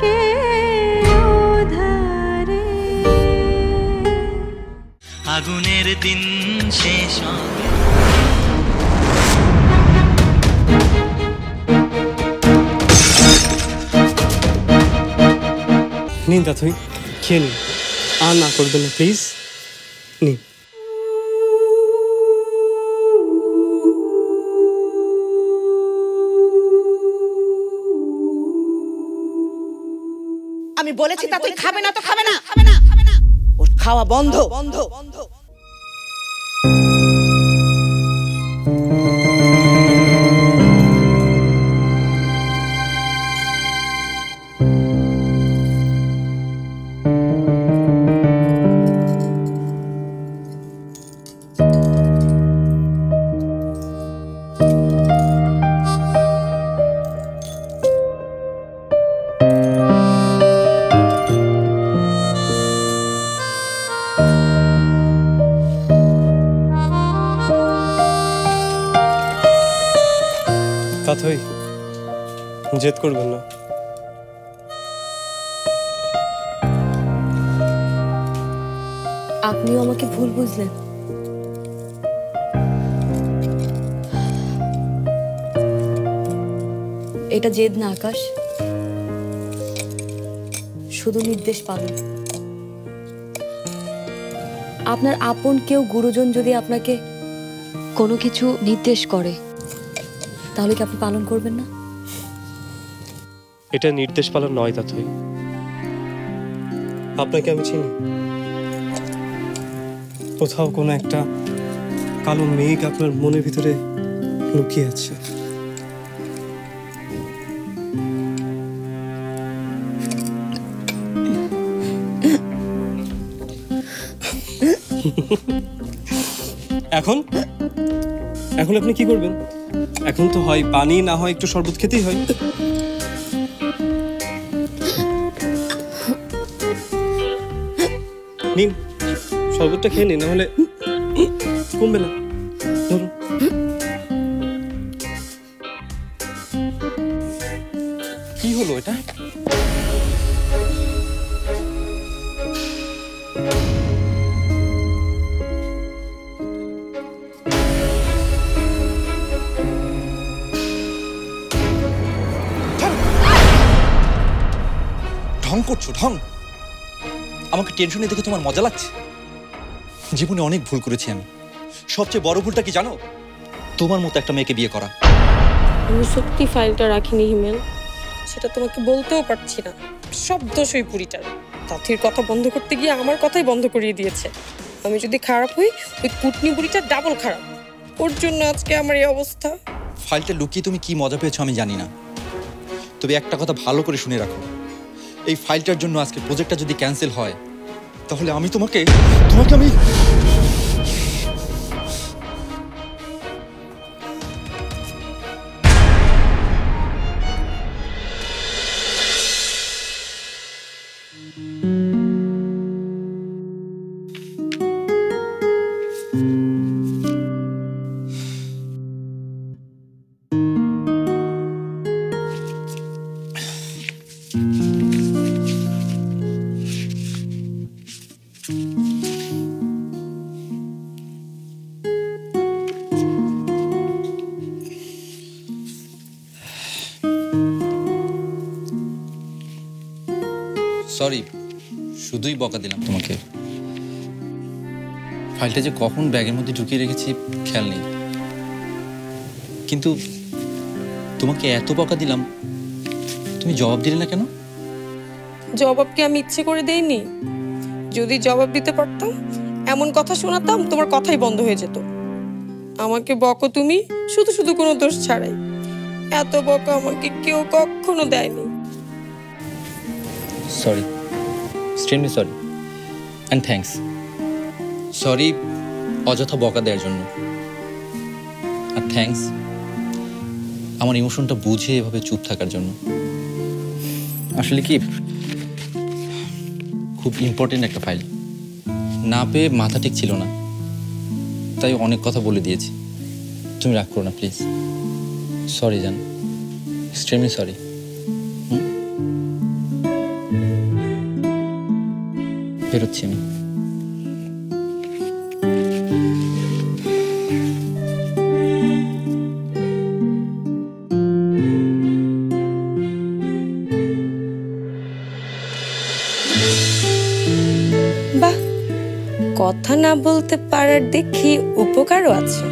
থাকে ওধারে। আগুনের দিন শেষ হবে। নিন তাথই, খেয়ে নিন, আর না করবেন না প্লিজ, নিন। আমি বলেছি তা তুই খাবে না তো খাবে না, ওর খাওয়া বন্ধ বন্ধ বন্ধ। তাথই, জেদ করবেন না। আপনিও আমাকে ভুল বুঝলেন। এটা জেদ না আকাশ, শুধু নির্দেশ পালন। আপনার আপন কেউ গুরুজন যদি আপনাকে কোনো কিছু নির্দেশ করে, তাহলে কি আপনি পালন করবেন না? এটা নির্দেশ পালন নয় তাথই, আপনাকে আমি চিনি। কোথাও কোনো একটা কালো মেঘ আপনার মনের ভিতরে লুকিয়ে আছে। এখন এখন আপনি কি করবেন? এখন তো হয় পানি, না হয় একটু শরবত খেতেই হয়। নিন, শরবতটা খেয়ে নিন, নাহলে কমবে না। ধরুন। কি হলো এটা? ঢং করছো, ঢং। আমাকে টেনশনে দেখে তোমার মজা লাগছে? জীবনে অনেক ভুল করেছি আমি। সবচেয়ে বড় ভুলটা কি জানো? তোমার মতো একটা মেয়েকে বিয়ে করা। আমি সত্যি ফাইলটা রাখিনি হিমেল, সেটা তোমাকে বলতেও পারছি না। সব দোষ ওই বুড়িটার। তাথির কথা বন্ধ করতে গিয়ে আমার কথাই বন্ধ করিয়ে দিয়েছে। আমি যদি খারাপ হই, ওই কুটনি বুড়িটা ডাবল খারাপ। ওর জন্য আজকে আমার এই অবস্থা। ফাইলটা লুকিয়ে তুমি কি মজা পেয়েছো আমি জানি না, তবে একটা কথা ভালো করে শুনে রাখো, এই ফাইলটার জন্য আজকে প্রজেক্টটা যদি ক্যান্সেল হয়, তাহলে আমি তোমাকে আমি সরি, শুধুই বকা দিলাম তোমাকে। ফাইলটা যে কখন ব্যাগের মধ্যে ঢুকিয়ে রেখেছি খেয়াল নেই, কিন্তু তোমাকে এত বকা দিলাম, তুমি জবাব দিলে না কেন? জবাব কি আমি ইচ্ছে করে দেইনি? যদি জবাব দিতে পারতাম, এমন কথা শোনাতাম তোমার কথাই বন্ধ হয়ে যেত। আমাকে বকো তুমি, শুধু শুধু কোনো দোষ ছাড়াই। এত বকা আমাকে কেউ কখনো দেয়নি। Sorry, extremely sorry, and thanks. Sorry অযথা বকা দেওয়ার জন্য, আর থ্যাঙ্কস আমার ইমোশনটা বুঝে এভাবে চুপ থাকার জন্য। আসলে কি, খুব ইম্পর্টেন্ট একটা ফাইল, না পেয়ে মাথা ঠিক ছিল না, তাই অনেক কথা বলে দিয়েছি। তুমি রাগ করো না প্লিজ। সরি জান, এক্সট্রিমলি সরি। বেরোচ্ছি আমি। বাহ, কথা না বলতে পারার দেখি উপকারও আছে।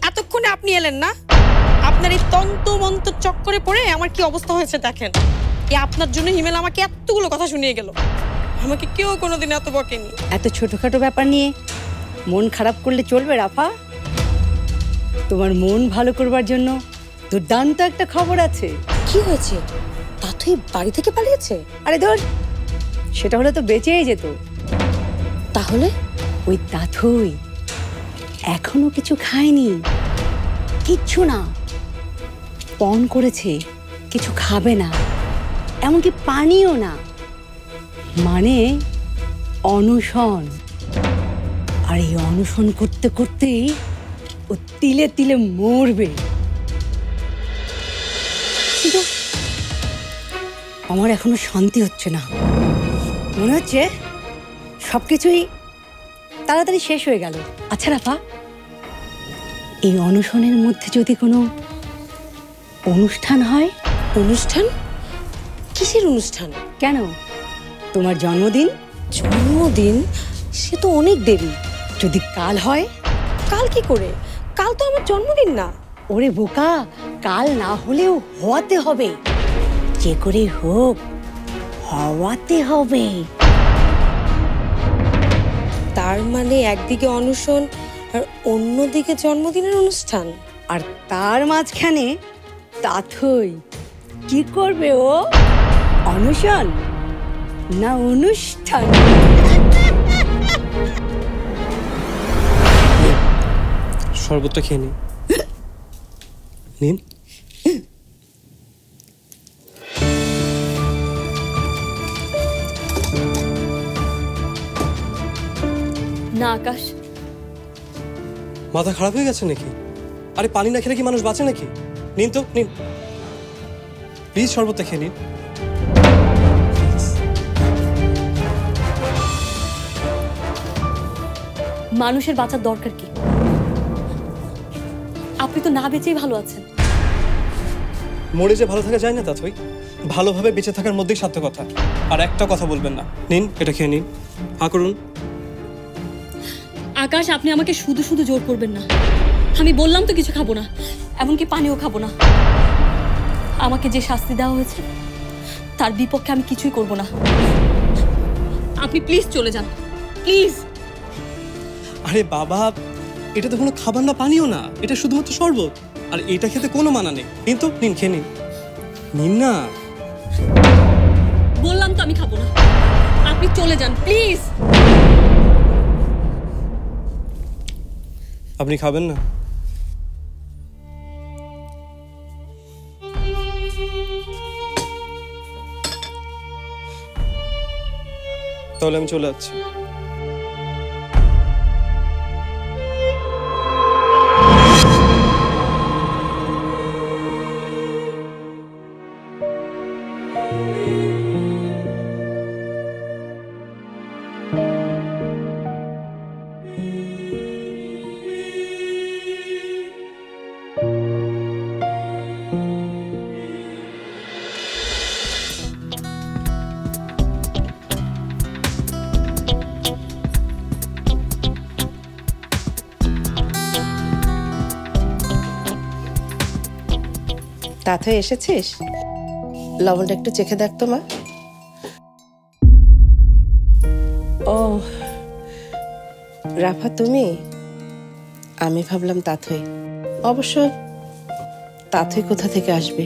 এতক্ষণে আপনি এলেন না? আপনার এই তন্ত মন্ত চক্করে পড়ে আমার কি অবস্থা হয়েছে দেখেন। আপনার জন্য হিমেল আমাকে এতগুলো কথা শুনিয়ে গেল। আমাকে কেউ কোনোদিন এত বকেনি। এত ছোটখাটো ব্যাপার নিয়ে মন খারাপ করলে চলবে রাফা? তোমার মন ভালো করবার জন্য দুর্দান্ত একটা খবর আছে। কি হয়েছে? তাথই বাড়ি থেকে পালিয়েছে? আরে ধর, সেটা হলে তো বেঁচেই যেত। তাহলে ওই তাথই এখনো কিছু খায়নি, কিচ্ছু না। পণ করেছে, কিছু খাবে না, এমনকি পানিও না, মানে অনশন। আর এই অনশন করতে করতেই ও তিলে তিলে মরবে। কিন্তু আমার এখনো শান্তি হচ্ছে না। মনে হচ্ছে সবকিছুই তাড়াতাড়ি শেষ হয়ে গেল। আচ্ছা রাফা, এই অনশনের মধ্যে যদি কোনো অনুষ্ঠান হয়? অনুষ্ঠান? কিসের অনুষ্ঠান? কেন, তোমার জন্মদিন? জন্মদিন? সে তো অনেক দেরি। যদি কাল হয়? কাল কি করে? কাল তো আমার জন্মদিন না। ওরে বোকা, কাল না হলেও হওয়াতে হবে। যে করে হোক হওয়াতে হবে। তার মানে একদিকে অনশন আর অন্যদিকে জন্মদিনের অনুষ্ঠান। আর তার মাঝখানে তাথই কি করবে ও? অনশন না অনুষ্ঠান? শরবতটা খেয়ে নিন। নিন। না আকাশ, মাথা খারাপ হয়ে গেছে নাকি? আরে পানি না খেলে কি মানুষ বাঁচে নাকি? নিন তো, নিন প্লিজ, শরবতটা খেয়ে নিন। মানুষের বাঁচার দরকার কি? আপনি তো না বেঁচেই ভালো আছেন। মরে যে ভালো থাকা যায় না তাথই, ভালোভাবে বেঁচে থাকার মধ্যেই সার্থকতা। আর একটা কথা বলবেন না। নিন, এটা খেয়ে নিন। হা করুন। আকাশ, আপনি আমাকে শুধু শুধু জোর করবেন না। আমি বললাম তো কিছু খাবো না, এমনকি পানিও খাবো না। আমাকে যে শাস্তি দেওয়া হয়েছে তার বিপক্ষে আমি কিছুই করব না। আপনি প্লিজ চলে যান, প্লিজ। আরে বাবা, এটা তো কোনো খাবার না, পানিও না, এটা শুধুমাত্র শরবত। আর এটা খেতে কোনো মানা নেই। নিন তো, নিন, খেয়ে নিন। নিন না। বললাম তো আমি খাবো না। আপনি চলে যান প্লিজ। আপনি খাবেন না? তাহলে আমি চলে যাচ্ছি। তাথই এসেছিস? লবণটা একটু চেখে দেখ তো মা। ও রাফা, তুমি? আমি ভাবলাম তাথই। অবশ্য তাথই কোথা থেকে আসবে?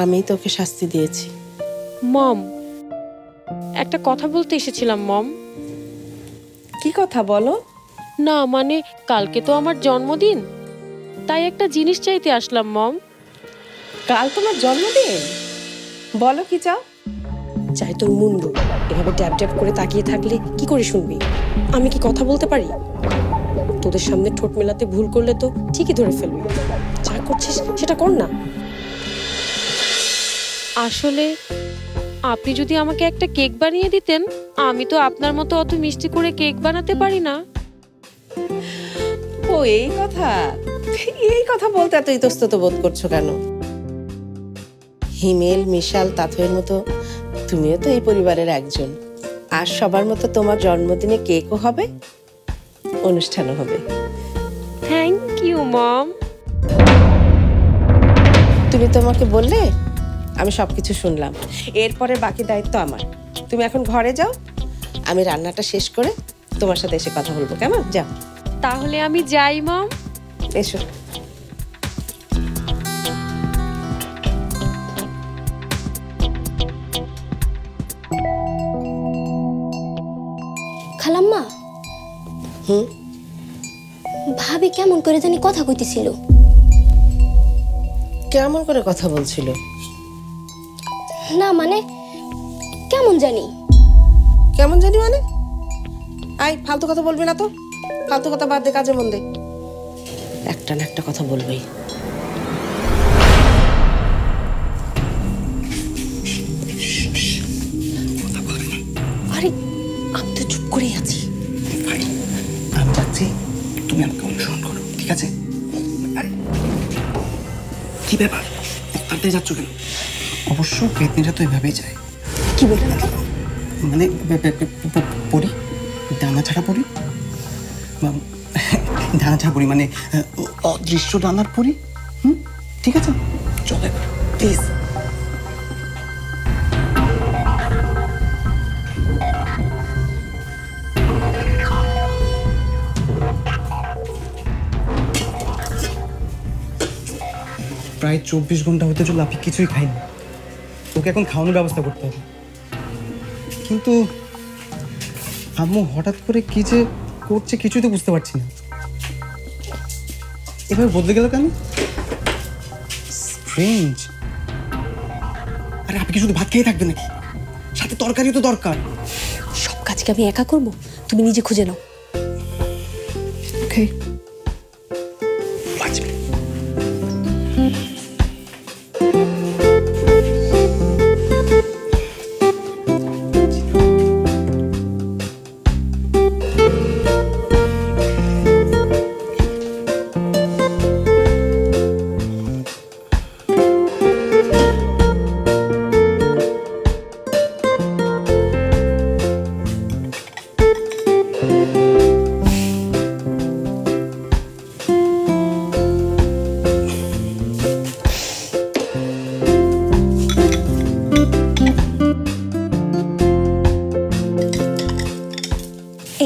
আমি তোকে শাস্তি দিয়েছি। মম, একটা কথা বলতে এসেছিলাম মম। কি কথা বলো? না মানে কালকে তো আমার জন্মদিন, তাই একটা জিনিস চাইতে আসলাম মম। কাল তোমার জন্মদিন? বলো কি চাও? চাই তোর মুন্ডু। এভাবে ট্যাপ ট্যাপ করে তাকিয়ে থাকলে কি করে শুনবি? আমি কি কথা বলতে পারি? তোদের সামনে ঠোঁট মেলাতে ভুল করলে তো ঠিকই ধরে ফেলবি। যা করছিস সেটা কর না। আসলে আপনি যদি আমাকে একটা কেক বানিয়ে দিতেন, আমি তো আপনার মতো অত মিষ্টি করে কেক বানাতে পারি না। ও এই কথা, এই কথা বলতে এত ইতস্তত বোধ করছো কেন? হিমেল, মিশাল, তাথইয়ের মতো তুমিও তো এই পরিবারের একজন। আর সবার মতো তোমার জন্মদিনে কেকও হবে, অনুষ্ঠানও হবে। Thank you mom. তুমি তোমাকে বললে, আমি সবকিছু শুনলাম। এরপরে বাকি দায়িত্ব আমার। তুমি এখন ঘরে যাও, আমি রান্নাটা শেষ করে তোমার সাথে এসে কথা বলবো, কেমন? যাও। তাহলে আমি যাই মম। এসো। খালাম্মা, হুম, ভাবি কেমন করে জানি কথা কইতেছিল। কেমন করে কথা বলছিল? না মানে কেমন জানি। কেমন জানি মানে? আই, ফালতু কথা বলবি না তো। ফালতু কথা বাদ দে, কাজে মন দে। একটা না একটা কথা বলবেই। আরে আমি তো চুপ করেই আছি। আমি যাচ্ছি, তুমি আমাকে অনুসরণ করো, ঠিক আছে? আরে কি ব্যাপার, তাড়াতাড়ি যাচ্ছ কেন? অবশ্য পেতনিরা তো এভাবেই যায়। কি বললেন? মানে পড়ি, ডানা ছাড়া পড়ি, ডানা ছাড়া পড়ি মানে অদৃশ্য ডানার পড়ি। ঠিক আছে, চলে প্লিজ। প্রায় 24 ঘন্টা হতে চলল, আপনি কিছুই খাইনি। ওকে এখন খাওয়ানোর ব্যবস্থা করতে হবে। কিন্তু আম্মু হঠাৎ করে কি যে করছে কিছুই তো বুঝতে পারছি না। এভাবে বদলে গেল কেন? স্ট্রেঞ্জ। আরে আপনি কি শুধু ভাত খেয়ে থাকবে নাকি? সাথে তরকারিও তো দরকার। সব কাজকে আমি একা করব, তুমি নিজে খুঁজে নাও। ওকে, বাঁচবে।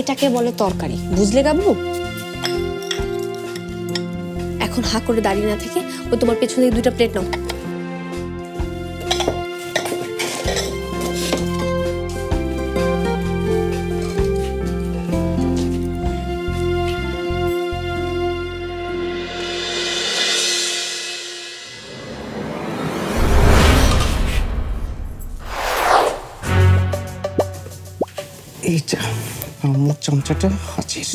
এটাকে বলে তরকারি, বুঝলে গাবু? এখন হা করে দাঁড়িয়ে না থেকে ও তোমার পেছনে 2টা প্লেট নাও। এইটা আমার চামচাটা হাজির।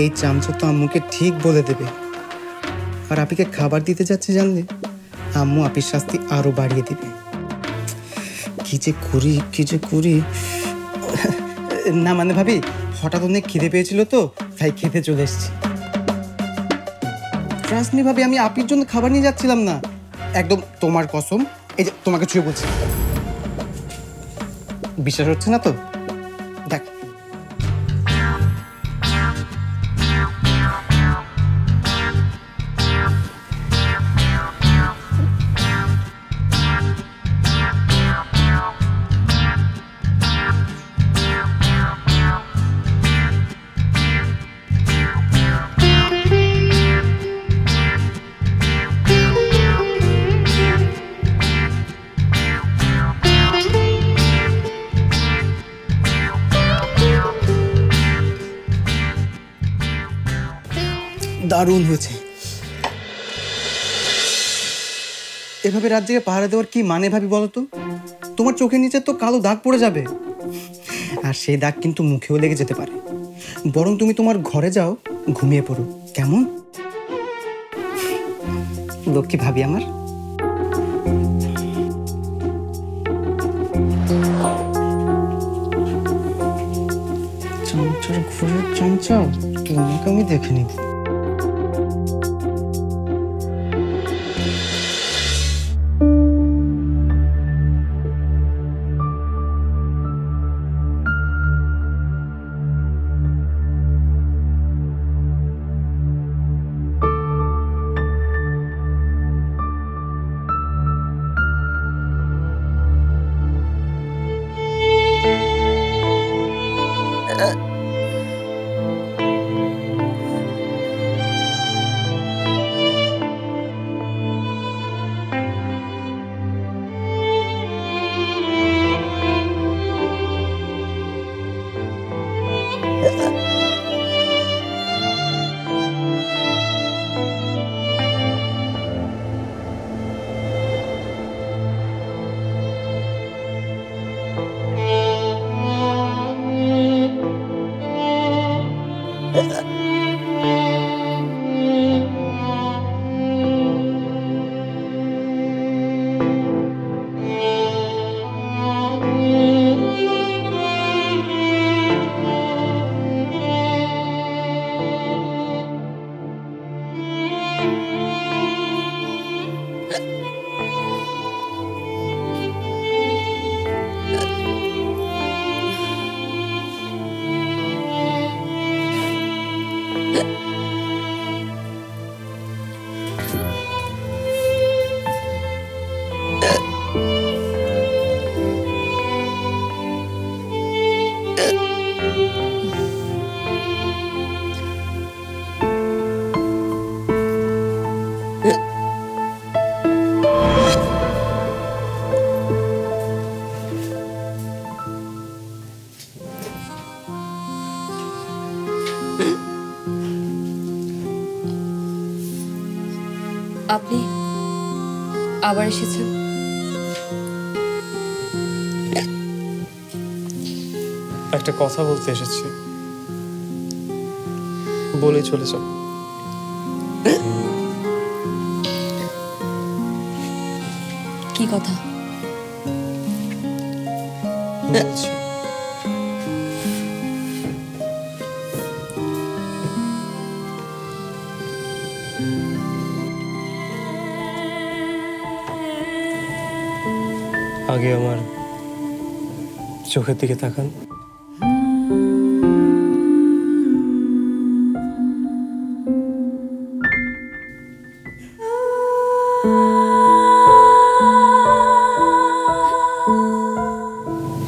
এই চামচা তো আম্মুকে ঠিক বলে দেবে। আর আপিকে খাবার দিতে যাচ্ছে জানলে আম্মু আপির শাস্তি আরো বাড়িয়ে দেবে। কি যে করি না মানে ভাবি, হঠাৎ অনেক খিদে পেয়েছিল তো তাই খেতে চলে এসেছি। ট্রাস্ট মি ভাবি, আমি আপির জন্য খাবার নিয়ে যাচ্ছিলাম না, একদম তোমার কসম। এই যে তোমাকে ছুঁয়ে বলছি, বিশ্বাস হচ্ছে না তো? দেখ, দারুণ হয়েছে। এভাবে রাত জেগে পাহারা দেওয়ার কি মানে ভাবি বলো তো? তোমার চোখের নিচে তো কালো দাগ পড়ে যাবে, আর সেই দাগ কিন্তু মুখেও লেগে যেতে পারে। বরং তুমি তোমার ঘরে যাও, ঘুমিয়ে পড়ো, কেমন? লক্ষ্মী ভাবি আমার। চঞ্চল ঘুরে চঞ্চল, তোমাকে আমি দেখে নিব। আপনি আবার এসেছেন? একটা কথা বলতে এসেছি, বলে চলে যাও। কি কথা? বলছি আগে আমার চোখের দিকে তাকান।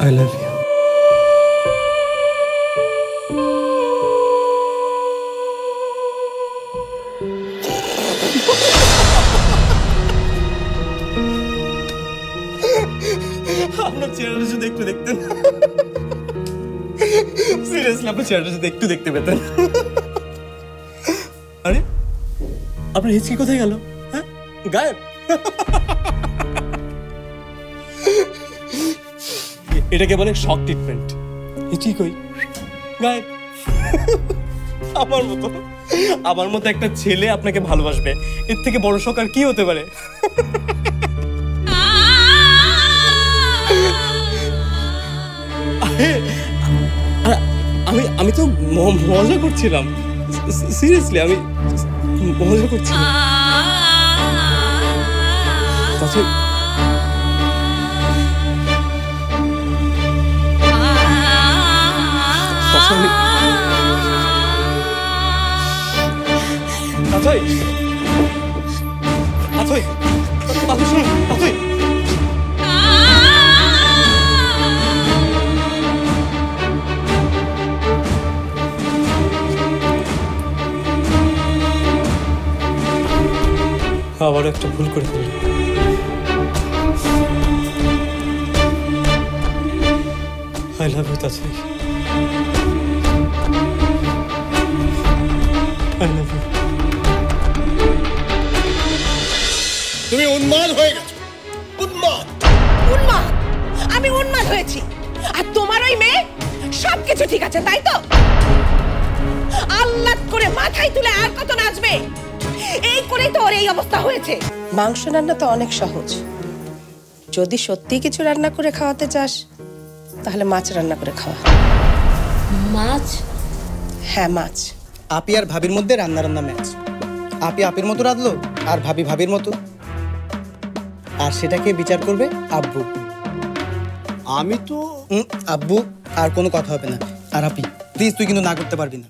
I love you. আপনার চেহারাটা যদি একটু দেখতেন, সিরিয়াসলি আপনার চেহারাটা যদি একটু দেখতে পেতেন। আরে আপনার হিচকি কোথায় গেল? হ্যাঁ, গায়েব। এটাকে বলে শক ট্রিটমেন্ট। হিচকি কই? গায়েব। আমার মতো একটা ছেলে আপনাকে ভালোবাসবে, এর থেকে বড় শক আর কি হতে পারে? আমি তো মজা করছিলাম, সিরিয়াসলি আমি মজা করছিলাম। আবার একটা ভুল করে ফেললাম। I love you, তাছাই। I love you. তুমি উন্মাদ হয়ে গেছো, উন্মাদ। সবকিছু ঠিক আছে তাই তো? আল্লাহ করে মাথায় তুলে আর কত নাচবে? এই করেই তো ওর এই অবস্থা হয়েছে। মাংস রান্না তো অনেক সহজ, যদি সত্যি কিছু রান্না করে খাওয়াতে চাস তাহলে মাছ রান্না করে খাওয়া। মাছ? হ্যাঁ মাছ। আপি আর ভাবির মধ্যে রান্না রান্না ম্যাচ। আপি আপির মতো রাঁধলো আর ভাবি ভাবির মতো, আর সেটাকে বিচার করবে আব্বু। আমি তো আব্বু আর কোনো কথা হবে না। আর আপি প্লিজ তুই কিন্তু না করতে পারবি না।